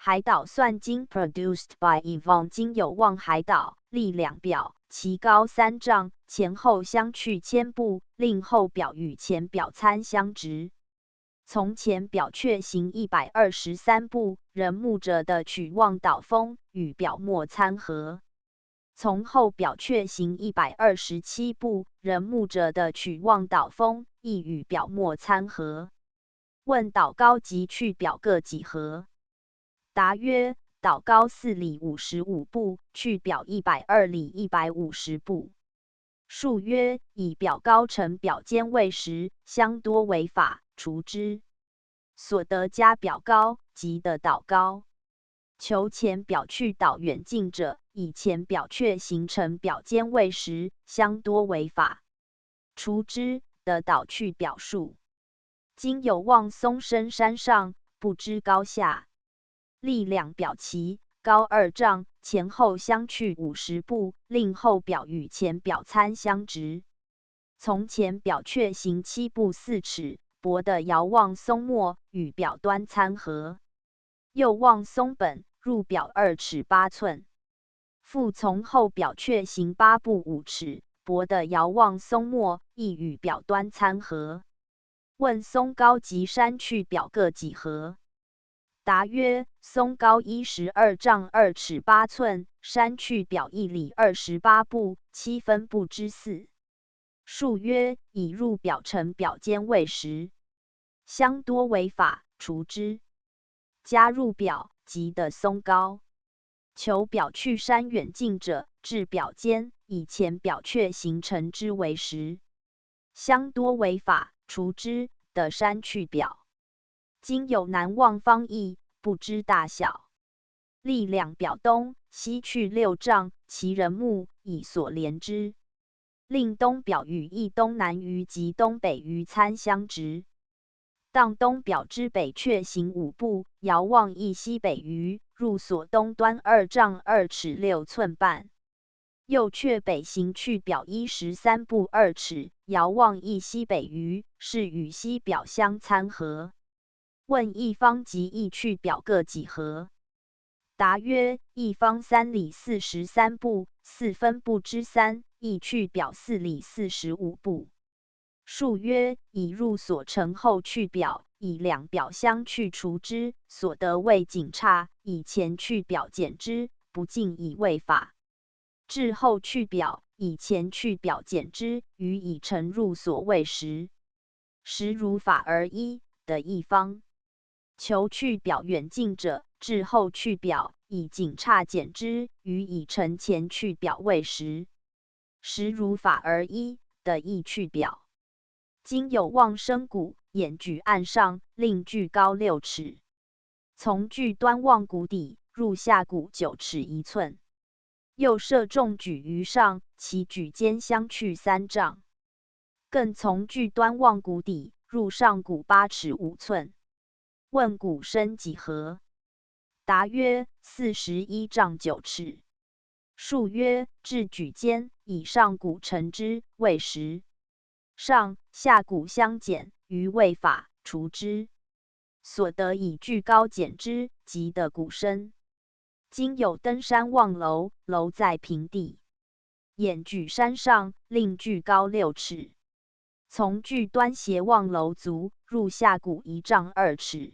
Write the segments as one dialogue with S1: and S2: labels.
S1: 海岛算经 produced by Yvonne 经有望海岛，立两表，其高3丈，前后相去千步，令后表与前表参相直。从前表确行123步，人目者的曲望岛峰与表末参合。从后表确行127步，人目者的曲望岛峰亦与表末参合。问岛高及去表各几何？答曰：岛高4里55步，去表120里150步。数曰：以表高乘表间位时，相多为法，除之。所得加表高，即得岛高。求前表去岛远近者，以前表确形成表间位时，相多为法，除之，得岛去表数。今有望松深山上，不知高下。立两表齐，高2丈，前后相去50步，令后表与前表参相直。从前表确行7步4尺，薄的遥望松末与表端参合。右望松本，入表2尺8寸。复从后表确行8步5尺，薄的遥望松末亦与表端参合。问松高及山去表各几何？答曰：松高12丈2尺8寸，山去表1里28步7分步之4。数曰：以入表成表间位时，相多为法，除之。加入表，即得松高。求表去山远近者，至表间，以前表确形成之为实，相多为法，除之，得山去表。今有南望方义，不知大小。立两表东西去6丈，其人目以所连之。令东表与一东南隅及东北隅参相直。当东表之北确行5步，遥望一西北隅，入所东端2丈2尺6寸半。又却北行去表13步2尺，遥望一西北隅，是与西表相参合。问一方及一去表各几何？答曰：一方3里43步4分步之3，一去表4里45步。数曰：以入所成后去表，以两表相去除之，所得未仅差，以前去表减之，不尽以为法。至后去表，以前去表减之，予以成入所谓时。时如法而一，得一方。求去表远近者，至后去表，以仅差减之，予以成前去表为时。时如法而一，得一去表。今有望生谷，掩举岸上，令距高6尺。从距端望谷底，入下谷9尺1寸。又设重举于上，其举间相去3丈。更从距端望谷底，入上谷8尺5寸。问谷深几何？答曰：41丈9尺。数曰：至举间，以上谷成之，谓实。上下谷相减，余谓法，除之。所得以距高减之，即得谷深。今有登山望楼，楼在平地，掩举山上，令距高6尺。从距端斜望楼足，入下谷1丈2尺。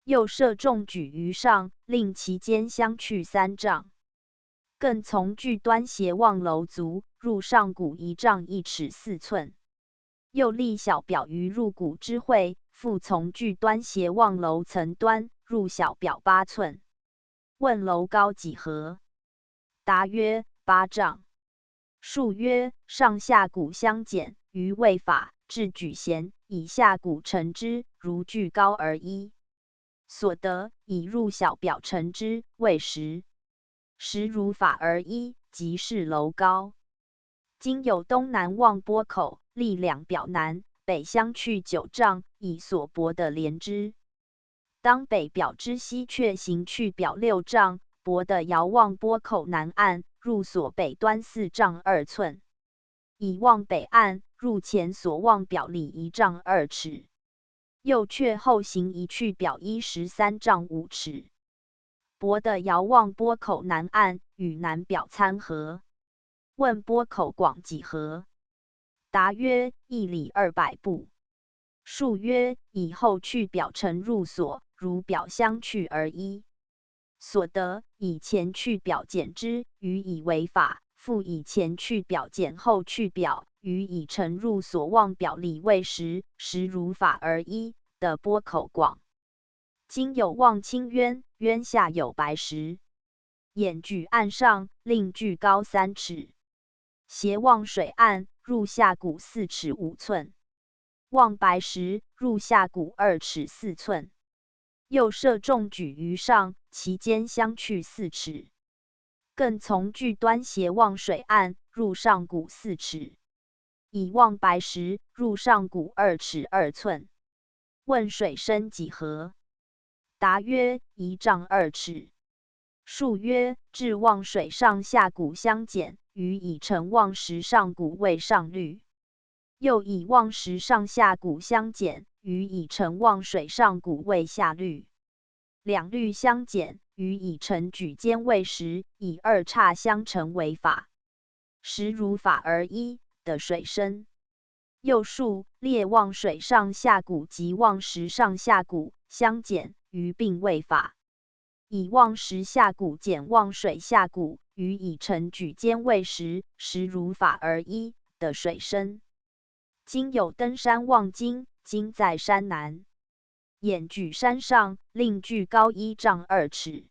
S1: 又设重举于上，令其间相去3丈。更从距端斜望楼足，入上谷1丈1尺4寸。又立小表于入谷之会，复从距端斜望楼层端，入小表8寸。问楼高几何？答曰：8丈。数曰：上下谷相减，余谓法，至举弦，以下谷成之，如距高而一。所得以入小表成之，谓实。实如法而一，即是楼高。今有东南望波口，立两表南北相去9丈，以所薄的连之。当北表之西确行去表6丈，薄的遥望波口南岸，入所北端4丈2寸。以望北岸，入前所望表里1丈2尺。又却后行一去表13丈5尺。伯的遥望波口南岸，与南表参合。问波口广几何？答曰：1里200步。数曰：以后去表陈入所，如表相去而已。所得以前去表减之，予以为法；复以前去表减后去表，予以陈入所望表里未实，实如法而已的波口广。今有望清渊，渊下有白石，眼距岸上，另距高3尺，斜望水岸，入下谷4尺5寸。望白石，入下谷2尺4寸。又设重举于上，其间相去4尺。更从距端斜望水岸，入上谷4尺。以望白石，入上谷2尺2寸。问水深几何？答曰1丈2尺。数曰：至望水上下谷相减，予以成望石上谷为上率。又以望石上下谷相减，予以成望水上谷为下率。两律相减，予以成举间为实，以2差相乘为法。实如法而一的水深。又数列望水上下谷及望石上下谷相减，于并为法。以望石下谷减望水下谷，予以成举间为实，实如法而一的水深。今有登山望经，今在山南。眼距山上，另距高1丈2尺。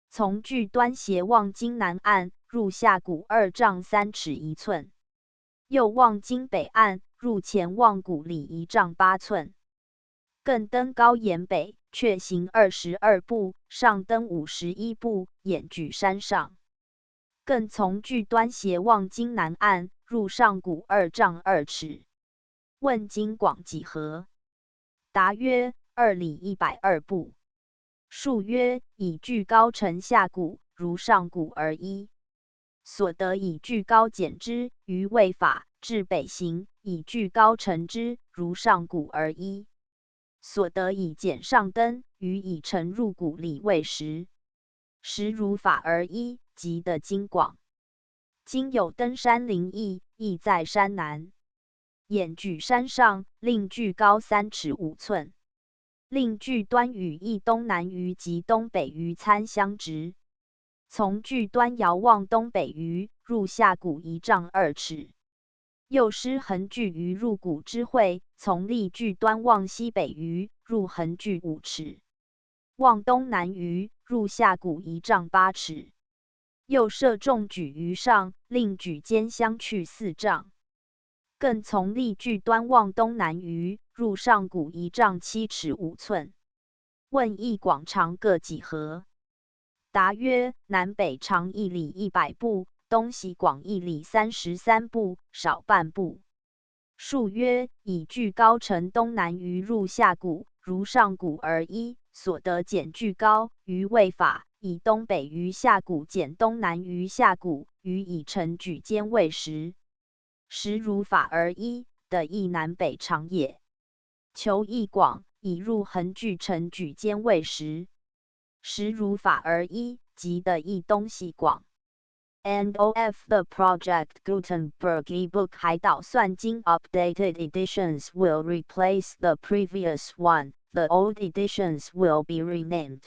S1: 从距端斜望经南岸，入下谷2丈3尺1寸。又望经北岸，入前望谷里1丈8寸。更登高沿北，却行22步，上登51步，眼距山上。更从距端斜望经南岸，入上谷2丈2尺。问经广几何？答曰2里120步。数曰：以距高乘下谷，如上谷而已。所得以距高减之，于为法；至北行，以距高乘之，如上谷而已。所得以减上登，于以乘入谷里为实，实如法而一，即的经广。今有登山林邑，亦在山南。眼距山上，另距高3尺5寸。另距端与邑东南隅及东北隅参相直。从距端遥望东北隅，入下谷1丈2尺。又施横距于入谷之会，从立距端望西北隅，入横距5尺。望东南隅，入下谷1丈8尺。又设重举于上，令举间相去4丈。更从立距端望东南隅，入上谷1丈7尺5寸。问邑广长各几何？答曰：南北长1里100步，东西广1里33步，少半步。数曰：以距高乘东南隅入下谷，如上谷而一，所得减距高，于为法；以东北隅下谷减东南隅下谷，予以成举间为实，实如法而一的邑南北长也。求邑广，以入横距成举间为实，实如法而一，即的邑东西广。End of the Project Gutenberg ebook 海岛算经 updated editions will replace the previous one. The old editions will be renamed.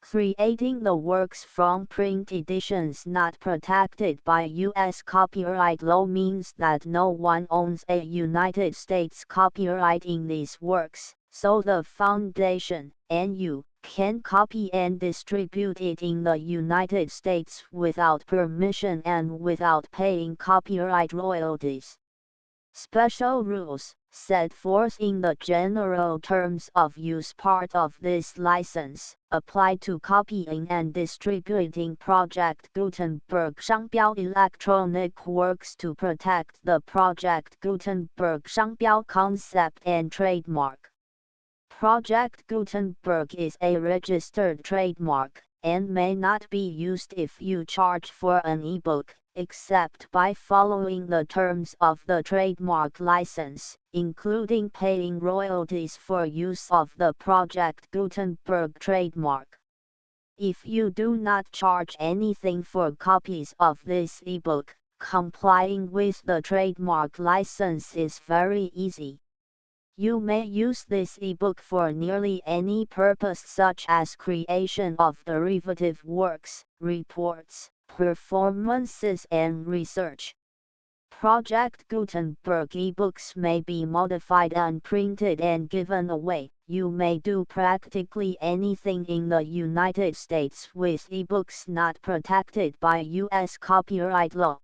S1: Creating the works from print editions not protected by U.S. copyright law means that no one owns a United States copyright in these works, so the Foundation, NU, can copy and distribute it in the United States without permission and without paying copyright royalties. Special rules, set forth in the general terms of use part of this license, apply to copying and distributing Project Gutenberg 商标 electronic works to protect the Project Gutenberg 商标 concept and trademark. Project Gutenberg is a registered trademark, and may not be used if you charge for an ebook, except by following the terms of the trademark license, including paying royalties for use of the Project Gutenberg trademark. If you do not charge anything for copies of this ebook, complying with the trademark license is very easy. You may use this ebook for nearly any purpose such as creation of derivative works, reports, performances and research. Project Gutenberg ebooks may be modified and printed and given away. You may do practically anything in the United States with ebooks not protected by U.S. copyright law.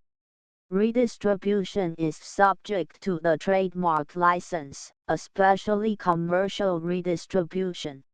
S1: Redistribution is subject to the trademark license, especially commercial redistribution.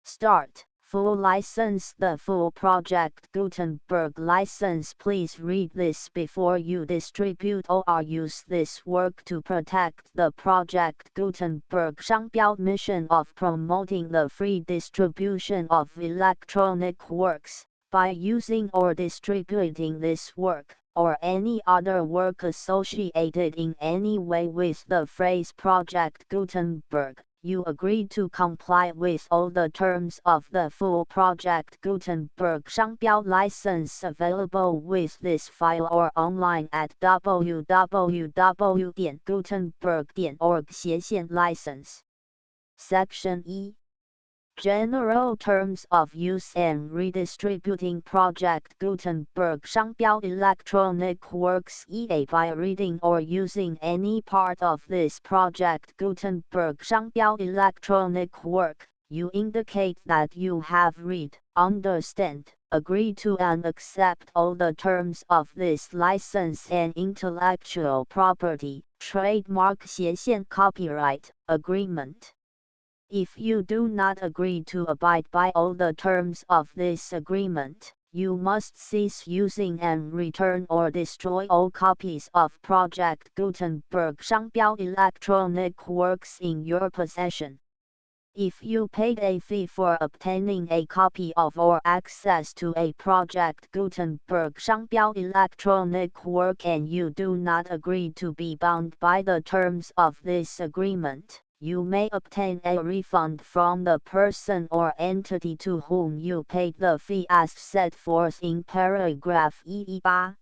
S1: Start. Full license. The full Project Gutenberg license. Please read this before you distribute or use this work to protect the Project Gutenberg 商标 mission of promoting the free distribution of electronic works. By using or distributing this work, or any other work associated in any way with the phrase Project Gutenberg, you agree to comply with all the terms of the full Project Gutenberg 商标 license available with this file or online at www.gutenberg.org/license. Section E. General terms of use and redistributing Project Gutenberg 商标 electronic works. By reading or using any part of this Project Gutenberg 商标 electronic work, you indicate that you have read, understand, agree to and accept all the terms of this license and intellectual property, trademark copyright agreement. If you do not agree to abide by all the terms of this agreement, you must cease using and return or destroy all copies of Project Gutenberg 商标 electronic works in your possession. If you paid a fee for obtaining a copy of or access to a Project Gutenberg 商标 electronic work and you do not agree to be bound by the terms of this agreement, you may obtain a refund from the person or entity to whom you paid the fee as set forth in paragraph E8.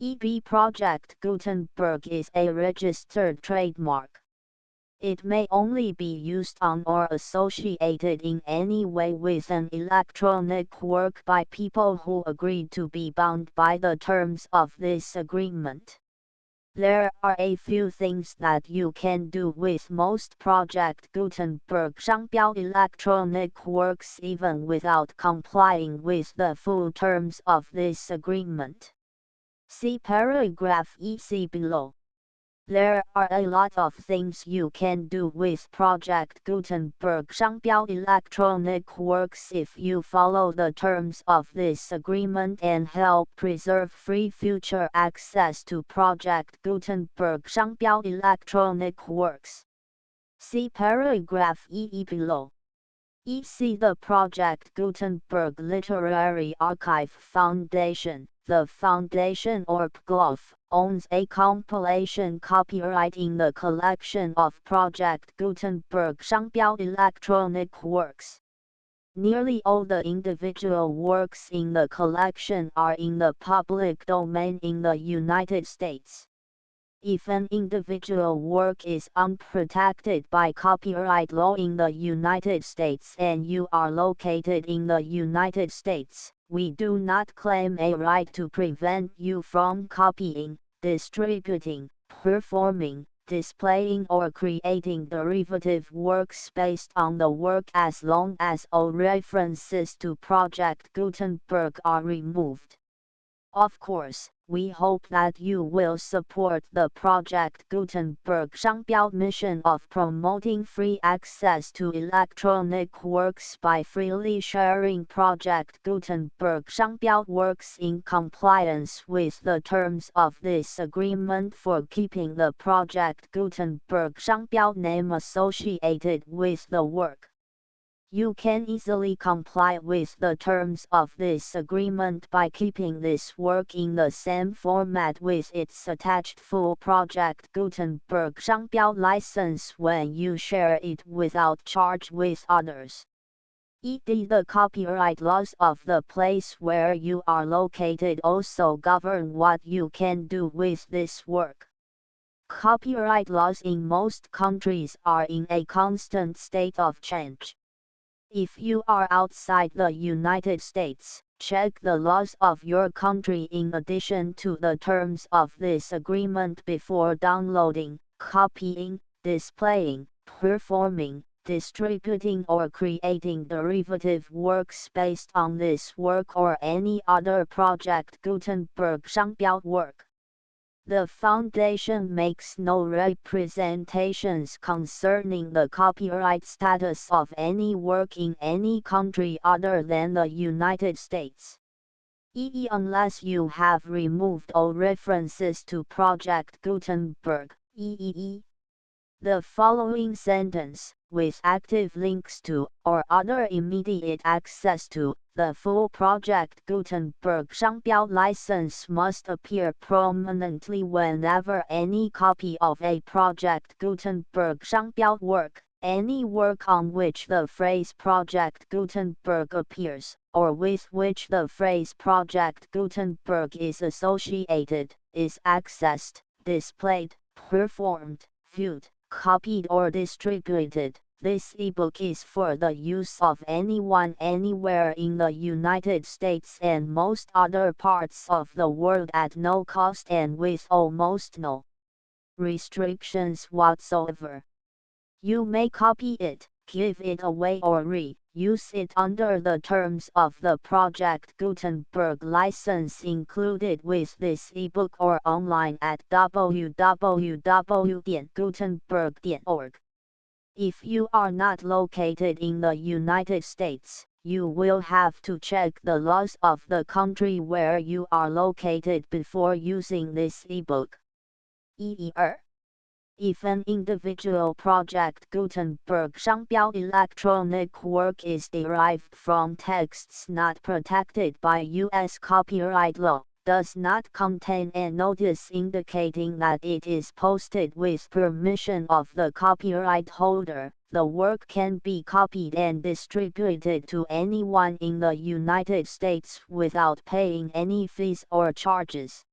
S1: EB Project Gutenberg is a registered trademark. It may only be used on or associated in any way with an electronic work by people who agreed to be bound by the terms of this agreement. There are a few things that you can do with most Project Gutenberg 商标 electronic works even without complying with the full terms of this agreement. See paragraph EC below. There are a lot of things you can do with Project Gutenberg 商标 electronic works if you follow the terms of this agreement and help preserve free future access to Project Gutenberg 商标 electronic works. See paragraph EE below. EC The Project Gutenberg Literary Archive Foundation, the foundation or PGLOF, owns a compilation copyright in the collection of Project Gutenberg 商标 electronic works. Nearly all the individual works in the collection are in the public domain in the United States. If an individual work is unprotected by copyright law in the United States and you are located in the United States, we do not claim a right to prevent you from copying, distributing, performing, displaying or creating derivative works based on the work as long as all references to Project Gutenberg are removed. Of course, we hope that you will support the Project Gutenberg 商标 mission of promoting free access to electronic works by freely sharing Project Gutenberg 商标 works in compliance with the terms of this agreement for keeping the Project Gutenberg 商标 name associated with the work. You can easily comply with the terms of this agreement by keeping this work in the same format with its attached full Project Gutenberg 商标 license when you share it without charge with others. e.g. the copyright laws of the place where you are located also govern what you can do with this work. Copyright laws in most countries are in a constant state of change. If you are outside the United States, check the laws of your country in addition to the terms of this agreement before downloading, copying, displaying, performing, distributing or creating derivative works based on this work or any other Project Gutenberg 商标 work. The Foundation makes no representations concerning the copyright status of any work in any country other than the United States. Unless you have removed all references to Project Gutenberg. The following sentence, with active links to, or other immediate access to, the full Project Gutenberg 商标 license must appear prominently whenever any copy of a Project Gutenberg 商标 work, any work on which the phrase Project Gutenberg appears, or with which the phrase Project Gutenberg is associated, is accessed, displayed, performed, viewed, copied or distributed. This ebook is for the use of anyone anywhere in the United States and most other parts of the world at no cost and with almost no restrictions whatsoever. You may copy it, give it away or use it under the terms of the Project Gutenberg license included with this ebook or online at www.gutenberg.org. If you are not located in the United States, you will have to check the laws of the country where you are located before using this ebook. If an individual Project Gutenberg 商标 electronic work is derived from texts not protected by U.S. copyright law, does not contain a notice indicating that it is posted with permission of the copyright holder, the work can be copied and distributed to anyone in the United States without paying any fees or charges.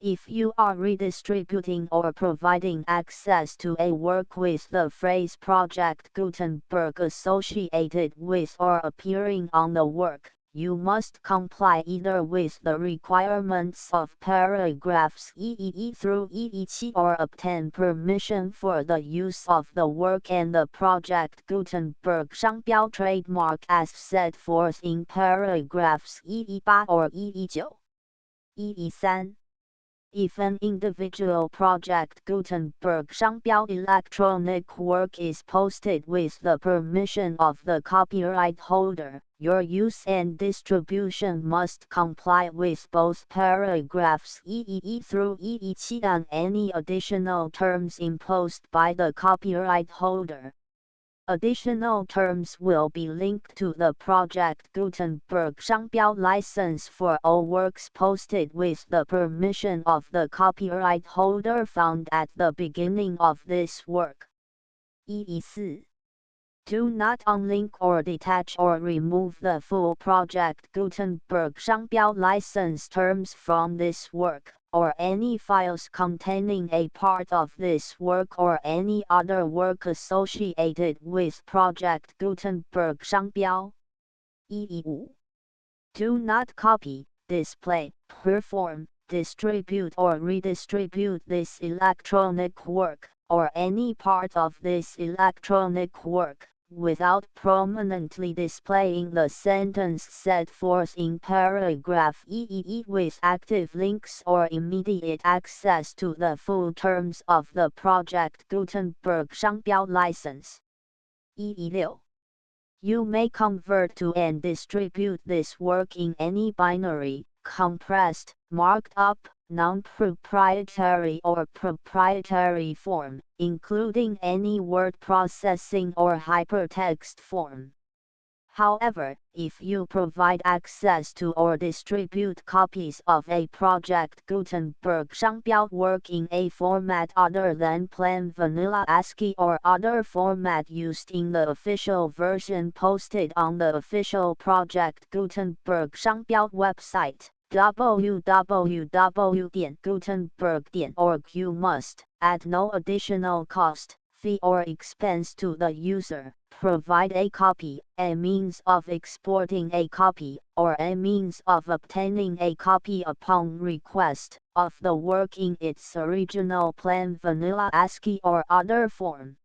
S1: If you are redistributing or providing access to a work with the phrase Project Gutenberg associated with or appearing on the work, you must comply either with the requirements of paragraphs EE through EE7 or obtain permission for the use of the work and the Project Gutenberg 商标 trademark as set forth in paragraphs EE8 or EE9. EE3. If an individual Project Gutenberg 商标 electronic work is posted with the permission of the copyright holder, your use and distribution must comply with both paragraphs EE through EE7 and any additional terms imposed by the copyright holder. Additional terms will be linked to the Project Gutenberg 商标 license for all works posted with the permission of the copyright holder found at the beginning of this work. EE4. Do not unlink or detach or remove the full Project Gutenberg 商标 license terms from this work, or any files containing a part of this work or any other work associated with Project Gutenberg 商标. EE5. Do not copy, display, perform, distribute or redistribute this electronic work, or any part of this electronic work, without prominently displaying the sentence set forth in paragraph EE with active links or immediate access to the full terms of the Project Gutenberg 商标 license. EE6. You may convert to and distribute this work in any binary, compressed, marked up, non-proprietary or proprietary form, including any word processing or hypertext form. However, if you provide access to or distribute copies of a Project Gutenberg 商标 work in a format other than plain vanilla ASCII or other format used in the official version posted on the official Project Gutenberg 商标 website, www.gutenberg.org, you must, at no additional cost, fee or expense to the user, provide a copy, a means of exporting a copy, or a means of obtaining a copy upon request, of the work in its original plain vanilla ASCII or other form.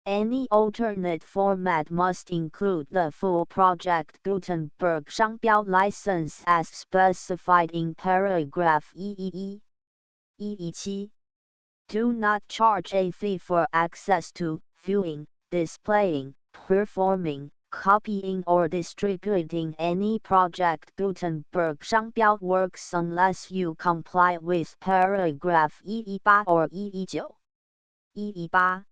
S1: Any alternate format must include the full Project Gutenberg 商标 license as specified in paragraph EEE. EE7. Do not charge a fee for access to, viewing, displaying, performing, copying or distributing any Project Gutenberg 商标 works unless you comply with paragraph EE8 or EE9. EE8.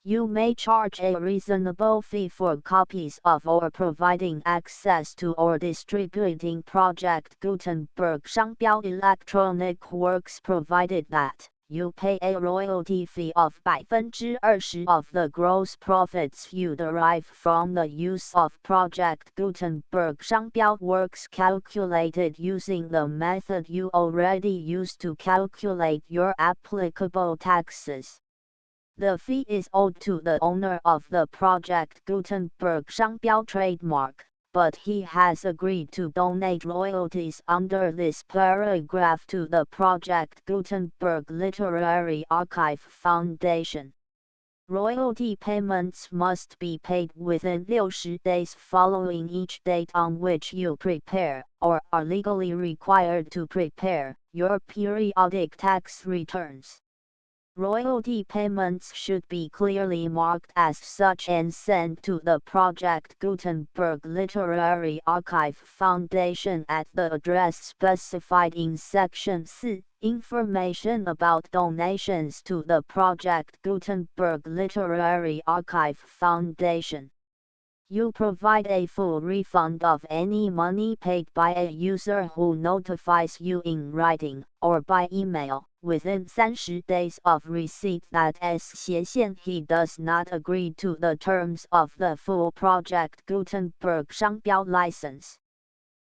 S1: You may charge a reasonable fee for copies of or providing access to or distributing Project Gutenberg 商标 electronic works provided that you pay a royalty fee of 20% of the gross profits you derive from the use of Project Gutenberg 商标 works calculated using the method you already used to calculate your applicable taxes. The fee is owed to the owner of the Project Gutenberg 商标 trademark, but he has agreed to donate royalties under this paragraph to the Project Gutenberg Literary Archive Foundation. Royalty payments must be paid within 60 days following each date on which you prepare, or are legally required to prepare, your periodic tax returns. Royalty payments should be clearly marked as such and sent to the Project Gutenberg Literary Archive Foundation at the address specified in Section 4. Information about donations to the Project Gutenberg Literary Archive Foundation. You provide a full refund of any money paid by a user who notifies you in writing, or by email, within 30 days of receipt that he does not agree to the terms of the full Project Gutenberg 商标 license.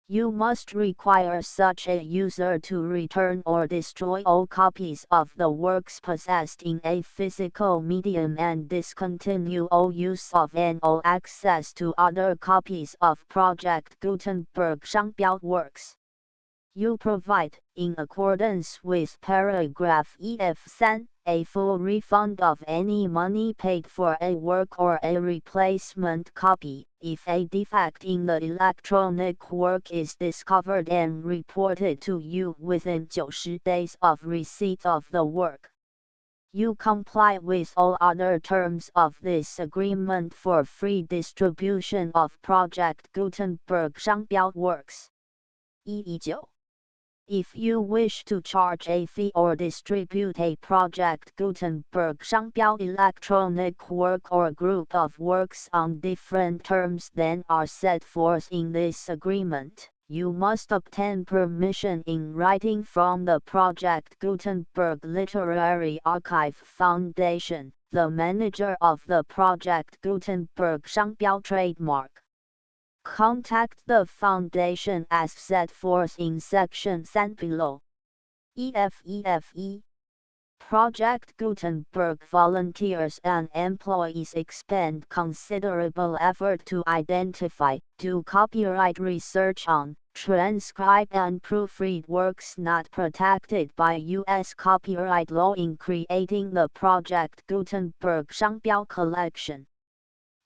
S1: You must require such a user to return or destroy all copies of the works possessed in a physical medium and discontinue all use of and all access to other copies of Project Gutenberg 商标 works. You provide, in accordance with paragraph EF3, a full refund of any money paid for a work or a replacement copy, if a defect in the electronic work is discovered and reported to you within 90 days of receipt of the work. You comply with all other terms of this agreement for free distribution of Project Gutenberg 商标 works. EE9. If you wish to charge a fee or distribute a Project Gutenberg 商标 electronic work or group of works on different terms than are set forth in this agreement, you must obtain permission in writing from the Project Gutenberg Literary Archive Foundation, the manager of the Project Gutenberg 商标 trademark. Contact the foundation as set forth in Section 3 below. EFEFE. Project Gutenberg volunteers and employees expend considerable effort to identify, do copyright research on, transcribe and proofread works not protected by U.S. copyright law in creating the Project Gutenberg 商标 collection.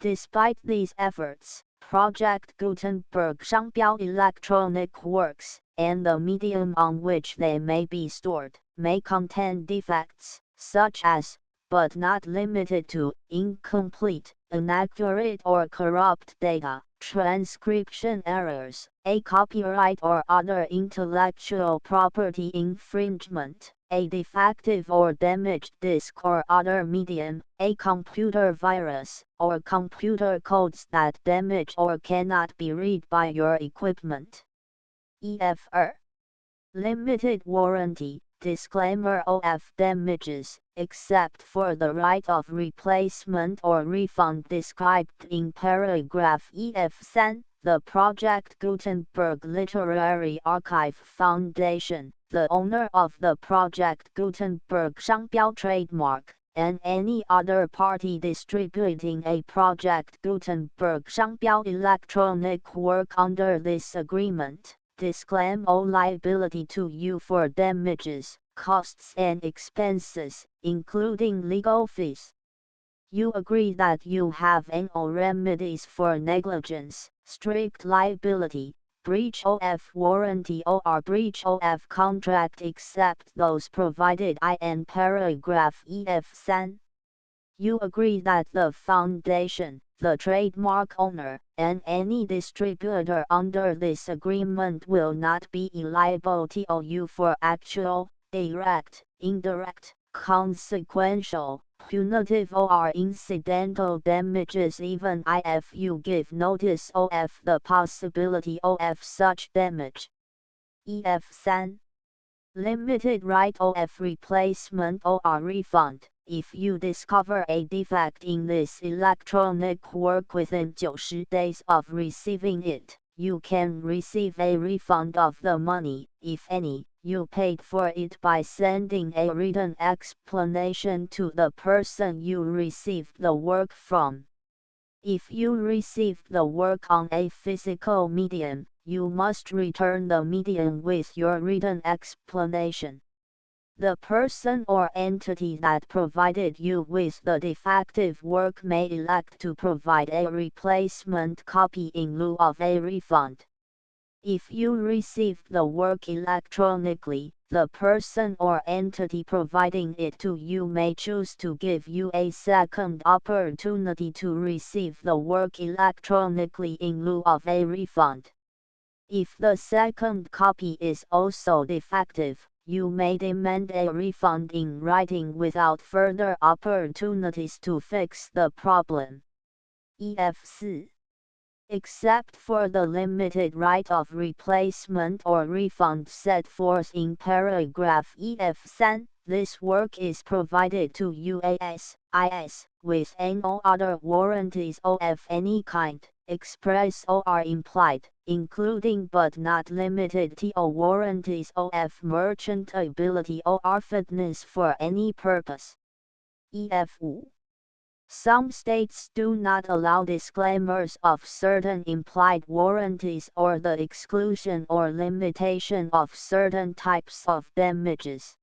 S1: Despite these efforts, Project Gutenberg 商标 electronic works, and the medium on which they may be stored, may contain defects, such as, but not limited to, incomplete, inaccurate or corrupt data, transcription errors, a copyright or other intellectual property infringement, a defective or damaged disk or other medium, a computer virus, or computer codes that damage or cannot be read by your equipment. EF2. Limited warranty. Disclaimer: OF damages, except for the right of replacement or refund described in paragraph EF3, the Project Gutenberg Literary Archive Foundation, the owner of the Project Gutenberg 商标 trademark, and any other party distributing a Project Gutenberg 商标 electronic work under this agreement, disclaim all liability to you for damages, costs and expenses, including legal fees. You agree that you have all remedies for negligence, strict liability, breach of warranty or breach of contract except those provided in paragraph EF3. You agree that the Foundation, the trademark owner, and any distributor under this agreement will not be liable to you for actual, direct, indirect, consequential, punitive or incidental damages even if you give notice of the possibility of such damage. EF3. Limited right of replacement or refund. If you discover a defect in this electronic work within 90 days of receiving it, you can receive a refund of the money, if any, you paid for it by sending a written explanation to the person you received the work from. If you received the work on a physical medium, you must return the medium with your written explanation. The person or entity that provided you with the defective work may elect to provide a replacement copy in lieu of a refund. If you received the work electronically, the person or entity providing it to you may choose to give you a second opportunity to receive the work electronically in lieu of a refund. If the second copy is also defective, you may demand a refund in writing without further opportunities to fix the problem. EF4. Except for the limited right of replacement or refund set forth in paragraph EF3, this work is provided to UAS, IS, with no other warranties of any kind, express or implied, including but not limited to warranties of merchantability or fitness for any purpose. EF5. Some states do not allow disclaimers of certain implied warranties or the exclusion or limitation of certain types of damages.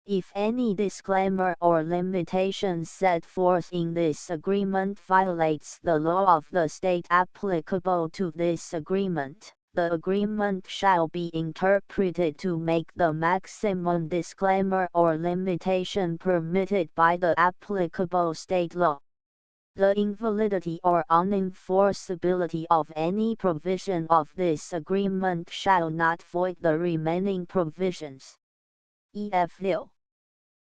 S1: If any disclaimer or limitation set forth in this agreement violates the law of the state applicable to this agreement, the agreement shall be interpreted to make the maximum disclaimer or limitation permitted by the applicable state law. The invalidity or unenforceability of any provision of this agreement shall not void the remaining provisions. EF.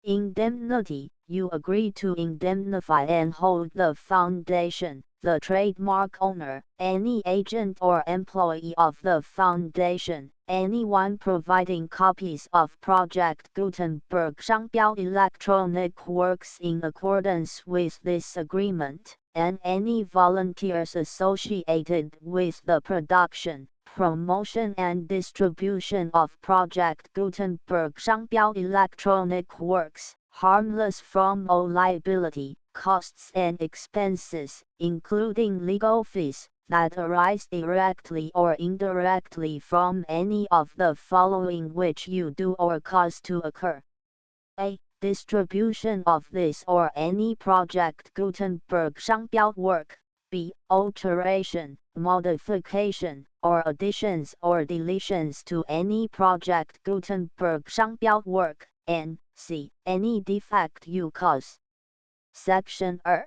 S1: Indemnity. You agree to indemnify and hold the Foundation, the trademark owner, any agent or employee of the Foundation, anyone providing copies of Project Gutenberg 商标 electronic works in accordance with this agreement, and any volunteers associated with the production, promotion and distribution of Project Gutenberg 商标 electronic works, harmless from all liability, costs and expenses, including legal fees, that arise directly or indirectly from any of the following which you do or cause to occur. A. Distribution of this or any Project Gutenberg 商标 work. B. Alteration, modification, or additions or deletions to any Project Gutenberg 商标 work, and C. Any defect you cause. Section 2.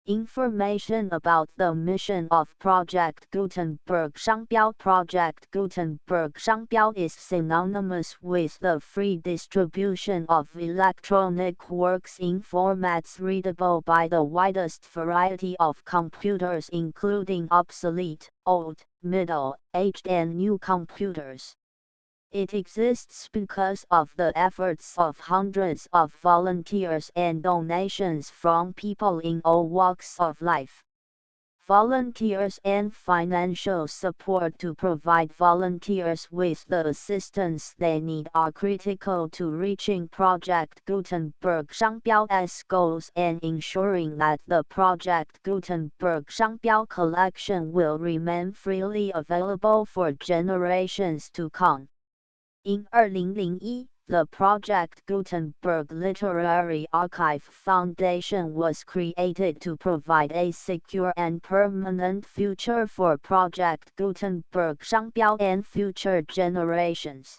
S1: Information about the mission of Project Gutenberg 商标 Project Gutenberg 商标 is synonymous with the free distribution of electronic works in formats readable by the widest variety of computers including obsolete, old, middle-aged and new computers. It exists because of the efforts of hundreds of volunteers and donations from people in all walks of life. Volunteers and financial support to provide volunteers with the assistance they need are critical to reaching Project Gutenberg 商标's goals and ensuring that the Project Gutenberg 商标 collection will remain freely available for generations to come. In 2001, the Project Gutenberg Literary Archive Foundation was created to provide a secure and permanent future for Project Gutenberg 商标 and future generations.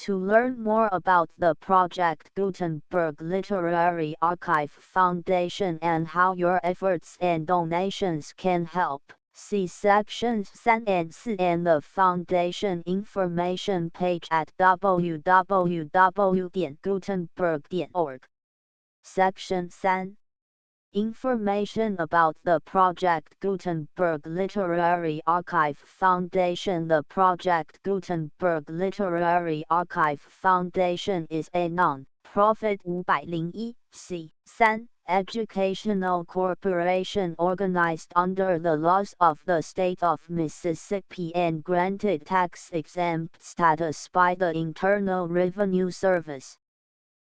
S1: To learn more about the Project Gutenberg Literary Archive Foundation and how your efforts and donations can help, see sections 3 and 4 and the Foundation information page at www.gutenberg.org. Section 3. Information about the Project Gutenberg Literary Archive Foundation. The Project Gutenberg Literary Archive Foundation is a non-profit 501(c)(3) educational corporation organized under the laws of the state of Mississippi and granted tax-exempt status by the Internal Revenue Service.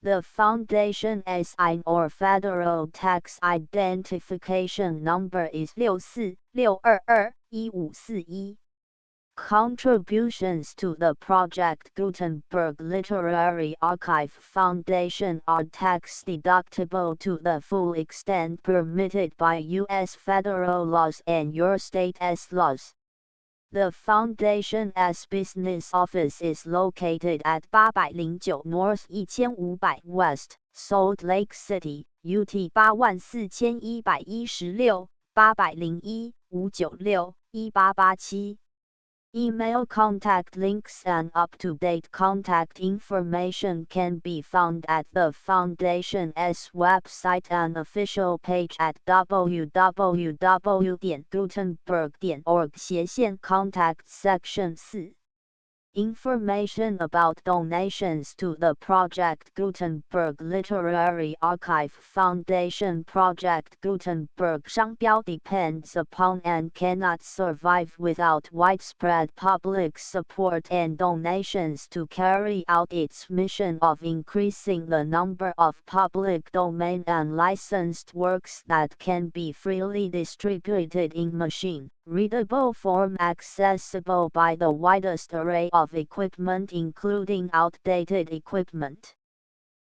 S1: The Foundation's SIN or Federal Tax Identification Number is 646221541. Contributions to the Project Gutenberg Literary Archive Foundation are tax-deductible to the full extent permitted by U.S. federal laws and your state's laws. The Foundation's business office is located at 809 North 1500 West, Salt Lake City, UT 84116, 801-596-1887. Email contact links and up-to-date contact information can be found at the Foundation's website and official page at www.gutenberg.org/contact section 4. Information about donations to the Project Gutenberg Literary Archive Foundation. Project Gutenberg 商标 depends upon and cannot survive without widespread public support and donations to carry out its mission of increasing the number of public domain and licensed works that can be freely distributed in machine-readable form accessible by the widest array of equipment including outdated equipment.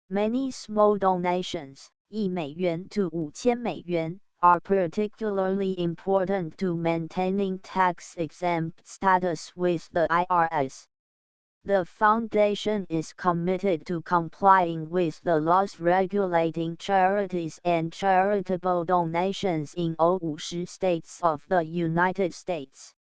S1: Many small donations, $1 to $5,000, are particularly important to maintaining tax-exempt status with the IRS. The Foundation is committed to complying with the laws regulating charities and charitable donations in all 50 states of the United States.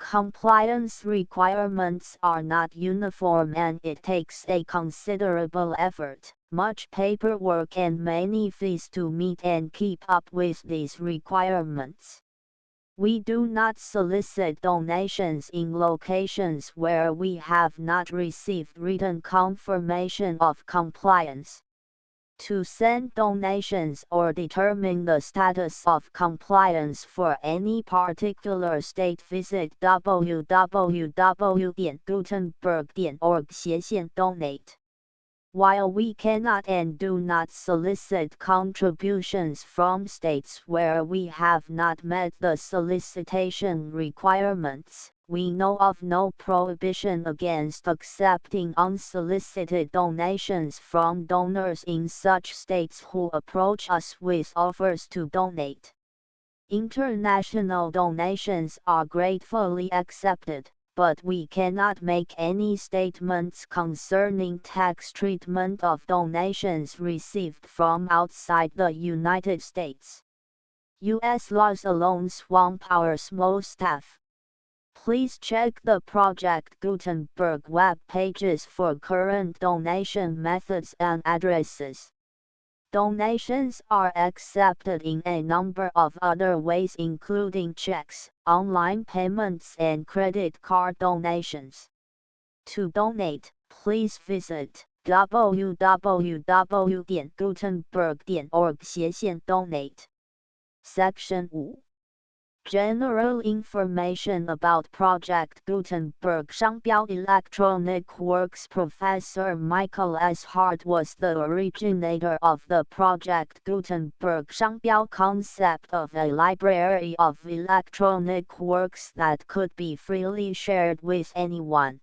S1: Compliance requirements are not uniform and it takes a considerable effort, much paperwork and many fees to meet and keep up with these requirements. We do not solicit donations in locations where we have not received written confirmation of compliance. To send donations or determine the status of compliance for any particular state, visit www.gutenberg.org/donate. While we cannot and do not solicit contributions from states where we have not met the solicitation requirements, we know of no prohibition against accepting unsolicited donations from donors in such states who approach us with offers to donate. International donations are gratefully accepted, but we cannot make any statements concerning tax treatment of donations received from outside the United States. US laws alone swamp our small staff. Please check the Project Gutenberg web pages for current donation methods and addresses. Donations are accepted in a number of other ways, including checks, online payments, and credit card donations. To donate, please visit www.gutenberg.org/donate. Section 5. General information about Project Gutenberg. 商标 Electronic Works. Professor Michael S. Hart was the originator of the Project Gutenberg 商标 concept of a library of electronic works that could be freely shared with anyone.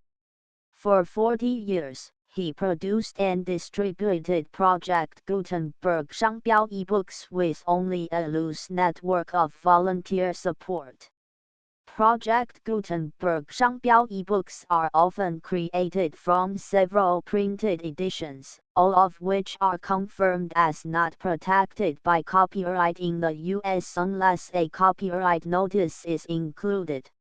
S1: For 40 years, he produced and distributed Project Gutenberg 商标 ebooks with only a loose network of volunteer support. Project Gutenberg 商标 ebooks are often created from several printed editions, all of which are confirmed as not protected by copyright in the US unless a copyright notice is included.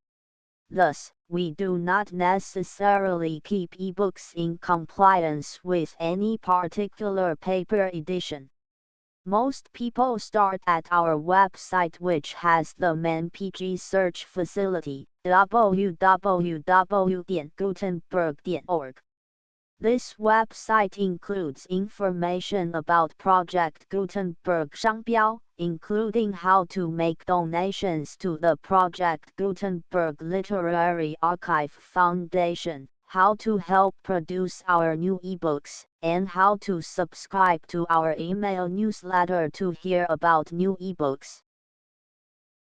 S1: Thus, we do not necessarily keep ebooks in compliance with any particular paper edition. Most people start at our website, which has the ManPG search facility, www.gutenberg.org. This website includes information about Project Gutenberg 商标, including how to make donations to the Project Gutenberg Literary Archive Foundation, how to help produce our new ebooks, and how to subscribe to our email newsletter to hear about new ebooks.